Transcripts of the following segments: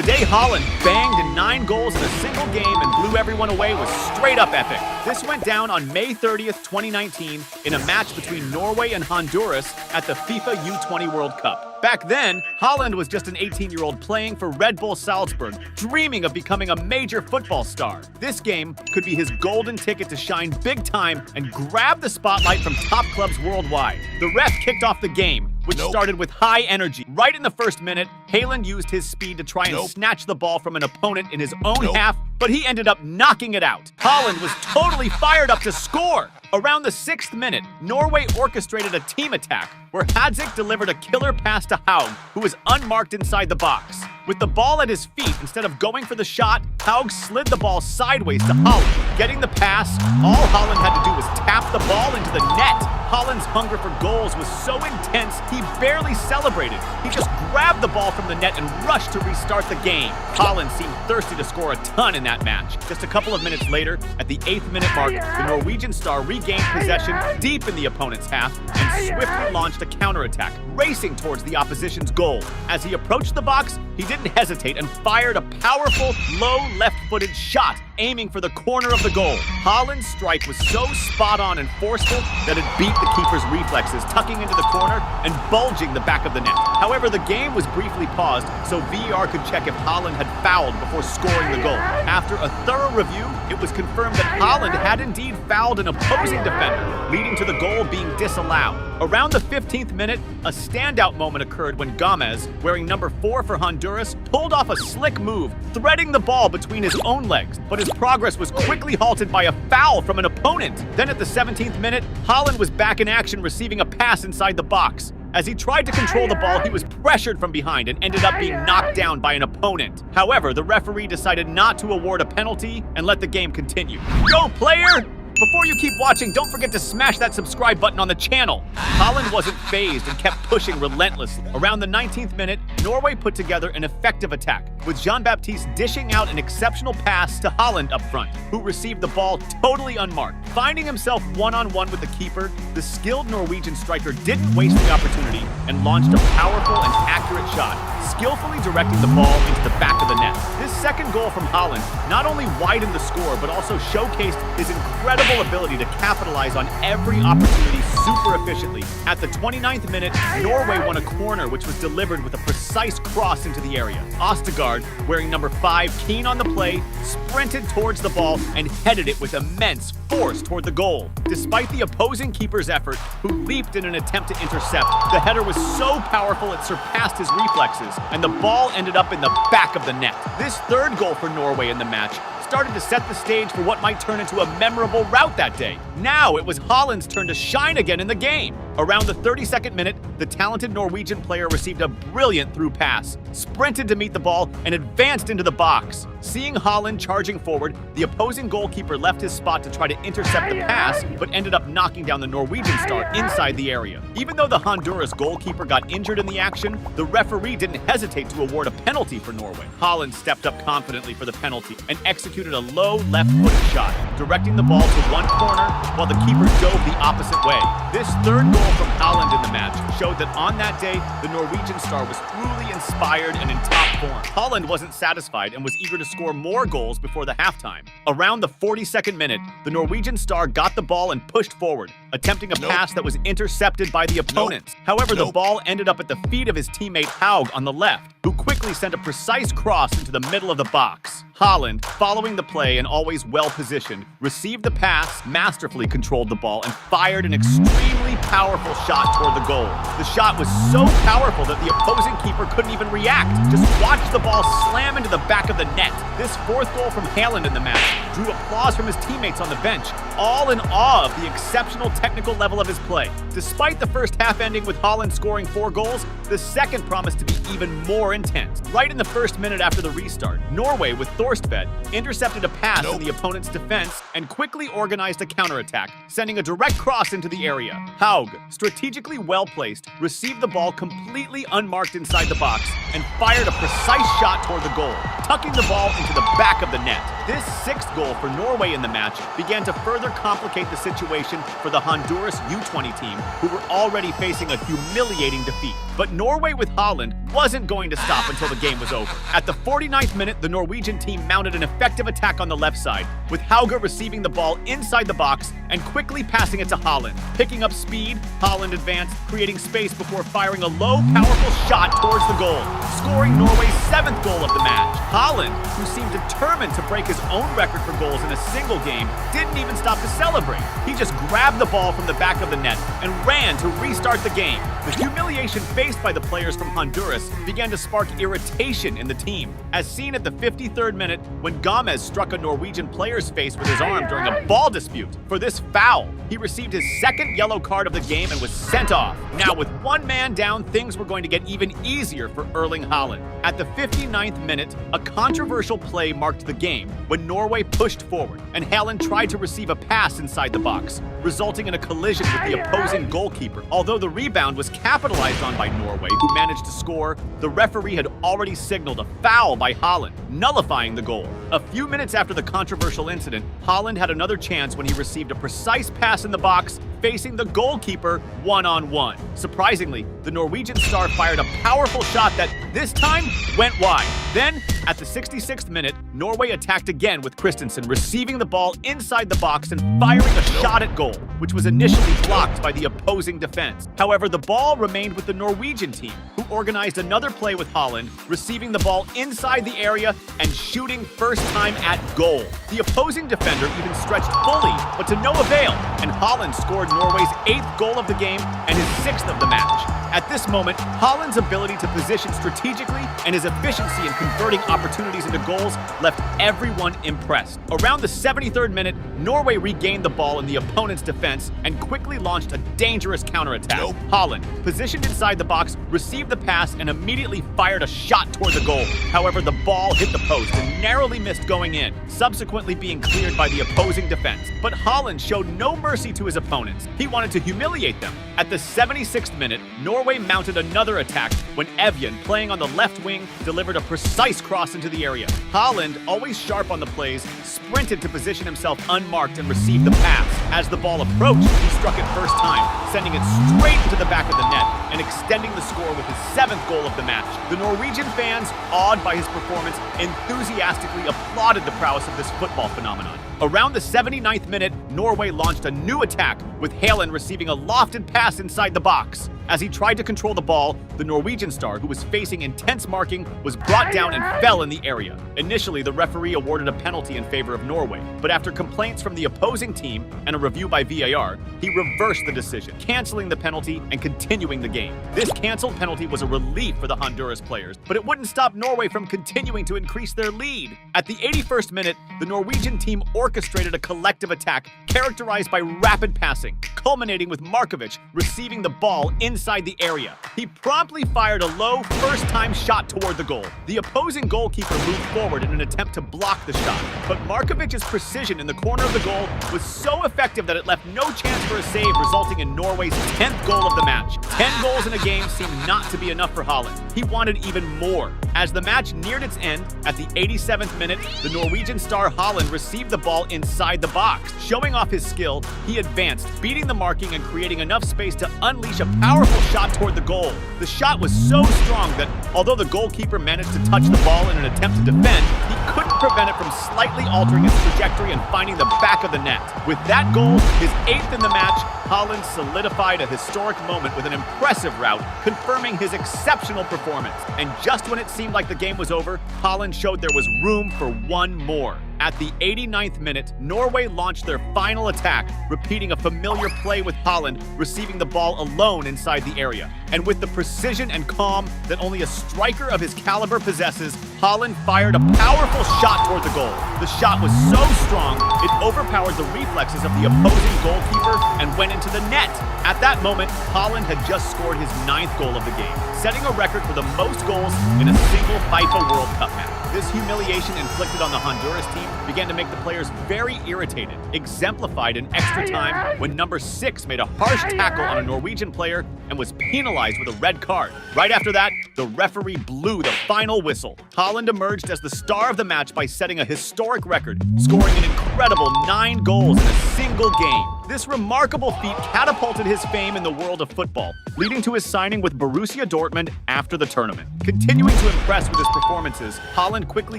The day Haaland banged in 9 goals in a single game and blew everyone away was straight up epic. This went down on May 30th, 2019 in a match between Norway and Honduras at the FIFA U-20 World Cup. Back then, Haaland was just an 18-year-old playing for Red Bull Salzburg, dreaming of becoming a major football star. This game could be his golden ticket to shine big time and grab the spotlight from top clubs worldwide. The ref kicked off the game, which started with high energy. Right in the first minute, Haaland used his speed to try and snatch the ball from an opponent in his own half, but he ended up knocking it out. Haaland was totally fired up to score. Around the 6th minute, Norway orchestrated a team attack where Haaland delivered a killer pass to Haaland, who was unmarked inside the box. With the ball at his feet, instead of going for the shot, Haaland slid the ball sideways to Haaland. Getting the pass, all Haaland had to do was tap the ball into the net. Haaland's hunger for goals was so intense, he barely celebrated. He just grabbed the ball from the net and rushed to restart the game. Haaland seemed thirsty to score a ton in that match. Just a couple of minutes later, at the 8th minute mark, the Norwegian star regained possession deep in the opponent's half and swiftly launched a counterattack, racing towards the opposition's goal. As he approached the box, he didn't hesitate and fired a powerful, low left-footed shot, aiming for the corner of the goal. Haaland's strike was so spot-on and forceful that it beat the keeper's reflexes, tucking into the corner and bulging the back of the net. However, the game was briefly paused so VAR could check if Haaland had fouled before scoring the goal. After a thorough review, it was confirmed that Haaland had indeed fouled an opposing defender, leading to the goal being disallowed. Around the 15th minute, a standout moment occurred when Gomez, wearing number 4 for Honduras, pulled off a slick move, threading the ball between his own legs, but his progress was quickly halted by a foul from an opponent. Then at the 17th minute, Haaland was back in action, receiving a pass inside the box. As he tried to control the ball, he was pressured from behind and ended up being knocked down by an opponent. However, the referee decided not to award a penalty and let the game continue. Go, player! Before you keep watching, don't forget to smash that subscribe button on the channel. Haaland wasn't fazed and kept pushing relentlessly. Around the 19th minute, Norway put together an effective attack, with Jean-Baptiste dishing out an exceptional pass to Haaland up front, who received the ball totally unmarked. Finding himself one-on-one with the keeper, the skilled Norwegian striker didn't waste the opportunity and launched a powerful and accurate shot, skillfully directing the ball into the back of the net. This second goal from Haaland not only widened the score, but also showcased his incredible ability to capitalize on every opportunity super efficiently. At the 29th minute, Norway won a corner which was delivered with a precise cross into the area. Ostegard, wearing number 5, keen on the play, sprinted towards the ball and headed it with immense force toward the goal. Despite the opposing keeper's effort, who leaped in an attempt to intercept, the header was so powerful it surpassed his reflexes, and the ball ended up in the back of the net. This third goal for Norway in the match started to set the stage for what might turn into a memorable rout that day. Now it was Haaland's turn to shine again in the game. Around the 32nd minute, the talented Norwegian player received a brilliant through pass, sprinted to meet the ball, and advanced into the box. Seeing Haaland charging forward, the opposing goalkeeper left his spot to try to intercept the pass, but ended up knocking down the Norwegian star inside the area. Even though the Honduras goalkeeper got injured in the action, the referee didn't hesitate to award a penalty for Norway. Haaland stepped up confidently for the penalty and executed a low left-footed shot, directing the ball to one corner while the keeper dove the opposite way. This third goal from Haaland in the match showed that on that day, the Norwegian star was truly inspired and in top form. Haaland wasn't satisfied and was eager to score more goals before the halftime. Around the 42nd minute, the Norwegian star got the ball and pushed forward, attempting a pass that was intercepted by the opponents. However, the ball ended up at the feet of his teammate Haug on the left, who quickly sent a precise cross into the middle of the box. Haaland, following the play and always well-positioned, received the pass, masterfully controlled the ball, and fired an extremely powerful shot toward the goal. The shot was so powerful that the opposing keeper couldn't even react. Just watch the ball slam into the back of the net. This fourth goal from Haaland in the match drew applause from his teammates on the bench, all in awe of the exceptional technical level of his play. Despite the first half ending with Haaland scoring 4 goals, the second promised to be even more intense. Right in the first minute after the restart, Norway, with fed, intercepted a pass in the opponent's defense and quickly organized a counterattack, sending a direct cross into the area. Haug, strategically well-placed, received the ball completely unmarked inside the box and fired a precise shot toward the goal, tucking the ball into the back of the net. This sixth goal for Norway in the match began to further complicate the situation for the Honduras U-20 team, who were already facing a humiliating defeat. But Norway with Haaland wasn't going to stop until the game was over. At the 49th minute, the Norwegian team mounted an effective attack on the left side, with Hauge receiving the ball inside the box and quickly passing it to Haaland. Picking up speed, Haaland advanced, creating space before firing a low, powerful shot towards the goal, scoring Norway's seventh goal of the match. Haaland, who seemed determined to break his own record for goals in a single game, didn't even stop to celebrate. He just grabbed the ball from the back of the net and ran to restart the game. The humiliation faced by the players from Honduras began to spark irritation in the team, as seen at the 53rd minute when Gomez struck a Norwegian player's face with his arm during a ball dispute. For this foul, he received his second yellow card of the game and was sent off. Now, with one man down, things were going to get even easier for Erling Haaland. At the 59th minute, a controversial play marked the game when Norway pushed forward and Haaland tried to receive a pass inside the box, resulting in a collision with the opposing goalkeeper. Although the rebound was capitalized on by Norway, who managed to score, the referee had already signaled a foul by Haaland, nullifying the goal. A few minutes after the controversial incident, Haaland had another chance when he received a precise pass in the box, facing the goalkeeper one-on-one. Surprisingly, the Norwegian star fired a powerful shot that, this time, went wide. Then, at the 66th minute, Norway attacked again with Christensen receiving the ball inside the box and firing a shot at goal, which was initially blocked by the opposing defense. However, the ball remained with the Norwegian team, who organized another play with Haaland, receiving the ball inside the area and shooting first time at goal. The opposing defender even stretched fully, but to no avail, and Haaland scored Norway's 8th goal of the game and his 6th of the match. At this moment, Haaland's ability to position strategically and his efficiency in converting opportunities into goals left everyone impressed. Around the 73rd minute, Norway regained the ball in the opponent's defense and quickly launched a dangerous counterattack. Haaland, positioned inside the box, received the pass and immediately fired a shot toward the goal. However, the ball hit the post and narrowly missed going in, subsequently being cleared by the opposing defense. But Haaland showed no mercy to his opponents. He wanted to humiliate them. At the 76th minute, Norway mounted another attack when Evjen, playing on the left wing, delivered a precise cross into the area. Haaland, always sharp on the plays, sprinted to position himself unmarked and received the pass. As the ball approached, he struck it first time, sending it straight into the back of the net and extending the score with his 7th goal of the match. The Norwegian fans, awed by his performance, enthusiastically applauded the prowess of this football phenomenon. Around the 79th minute, Norway launched a new attack, with Haaland receiving a lofted pass inside the box. As he tried to control the ball, the Norwegian star, who was facing intense marking, was brought down and fell in the area. Initially, the referee awarded a penalty in favor of Norway, but after complaints from the opposing team and a review by VAR, he reversed the decision, canceling the penalty and continuing the game. This canceled penalty was a relief for the Honduras players, but it wouldn't stop Norway from continuing to increase their lead. At the 81st minute, the Norwegian team orchestrated a collective attack characterized by rapid passing, culminating with Markovic receiving the ball inside the area. He promptly fired a low, first-time shot toward the goal. The opposing goalkeeper moved forward in an attempt to block the shot, but Markovic's precision in the corner of the goal was so effective that it left no chance for a save, resulting in Norway's 10th goal of the match. 10 goals in a game seemed not to be enough for Haaland. He wanted even more. As the match neared its end, at the 87th minute, the Norwegian star Haaland received the ball inside the box. Showing off his skill, he advanced, beating the marking and creating enough space to unleash a powerful shot toward the goal. The shot was so strong that, although the goalkeeper managed to touch the ball in an attempt to defend, he couldn't prevent it from slightly altering its trajectory and finding the back of the net. With that goal, his 8th in the match, Haaland solidified a historic moment with an impressive rout, confirming his exceptional performance. And just when it seemed like the game was over, Haaland showed there was room for one more. At the 89th minute, Norway launched their final attack, repeating a familiar play with Haaland receiving the ball alone inside the area. And with the precision and calm that only a striker of his caliber possesses, Haaland fired a powerful shot toward the goal. The shot was so strong, it overpowered the reflexes of the opposing goalkeeper and went into the net. At that moment, Haaland had just scored his 9th goal of the game, setting a record for the most goals in a single FIFA World Cup match. This humiliation inflicted on the Honduras team began to make the players very irritated, exemplified in extra time when number 6 made a harsh tackle on a Norwegian player and was penalized with a red card. Right after that, the referee blew the final whistle. Haaland emerged as the star of the match by setting a historic record, scoring an incredible 9 goals in a single game. This remarkable feat catapulted his fame in the world of football, leading to his signing with Borussia Dortmund after the tournament. Continuing to impress with his performances, Haaland quickly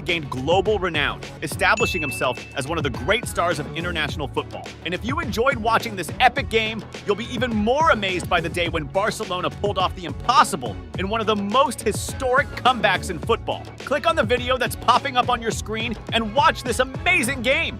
gained global renown, establishing himself as one of the great stars of international football. And if you enjoyed watching this epic game, you'll be even more amazed by the day when Barcelona pulled off the impossible in one of the most historic comebacks in football. Click on the video that's popping up on your screen and watch this amazing game.